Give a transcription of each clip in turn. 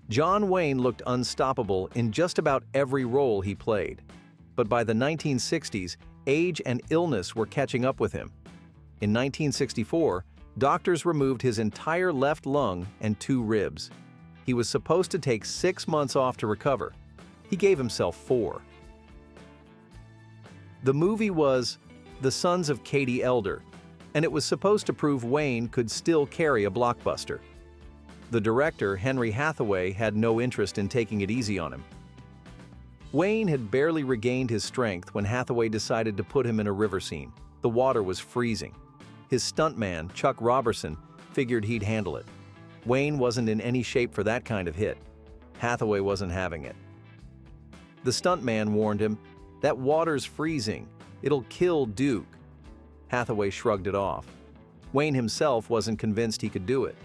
John Wayne looked unstoppable in just about every role he played. But by the 1960s, age and illness were catching up with him. In 1964, doctors removed his entire left lung and 2 ribs. He was supposed to take 6 months off to recover. He gave himself 4. The movie was The Sons of Katie Elder, and it was supposed to prove Wayne could still carry a blockbuster. The director, Henry Hathaway, had no interest in taking it easy on him. Wayne had barely regained his strength when Hathaway decided to put him in a river scene. The water was freezing. His stuntman, Chuck Robertson, figured he'd handle it. Wayne wasn't in any shape for that kind of hit. Hathaway wasn't having it. The stuntman warned him, "That water's freezing. It'll kill Duke." Hathaway shrugged it off. Wayne himself wasn't convinced he could do it.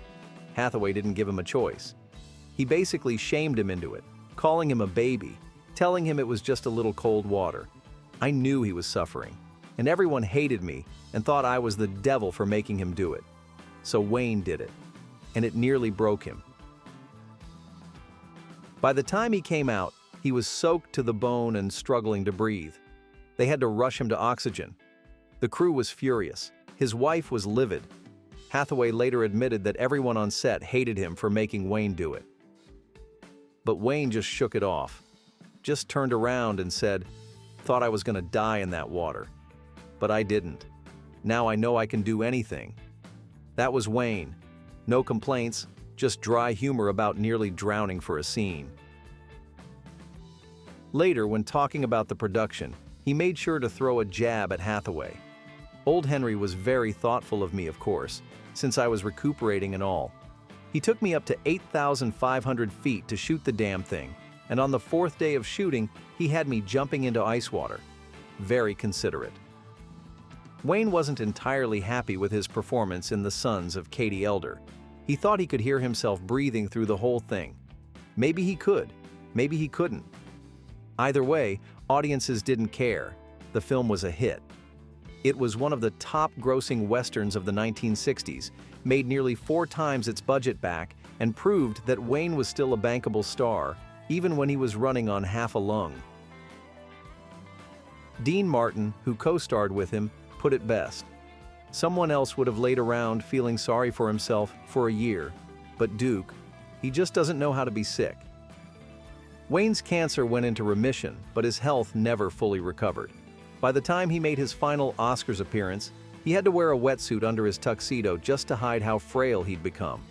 Hathaway didn't give him a choice. He basically shamed him into it, calling him a baby, telling him it was just a little cold water. I knew he was suffering, and everyone hated me and thought I was the devil for making him do it. So Wayne did it, and it nearly broke him. By the time he came out, he was soaked to the bone and struggling to breathe. They had to rush him to oxygen. The crew was furious. His wife was livid. Hathaway later admitted that everyone on set hated him for making Wayne do it. But Wayne just shook it off, just turned around and said, "Thought I was going to die in that water. But I didn't. Now I know I can do anything." That was Wayne. No complaints, just dry humor about nearly drowning for a scene. Later, when talking about the production, he made sure to throw a jab at Hathaway. Old Henry was very thoughtful of me, of course, since I was recuperating and all. He took me up to 8,500 feet to shoot the damn thing, and on the 4th day of shooting, he had me jumping into ice water. Very considerate. Wayne wasn't entirely happy with his performance in The Sons of Katie Elder. He thought he could hear himself breathing through the whole thing. Maybe he could, maybe he couldn't. Either way, audiences didn't care. The film was a hit. It was one of the top-grossing westerns of the 1960s, made nearly 4 times its budget back, and proved that Wayne was still a bankable star, even when he was running on half a lung. Dean Martin, who co-starred with him, put it best. Someone else would have laid around feeling sorry for himself for a year, but Duke, he just doesn't know how to be sick. Wayne's cancer went into remission, but his health never fully recovered. By the time he made his final Oscars appearance, he had to wear a wetsuit under his tuxedo just to hide how frail he'd become.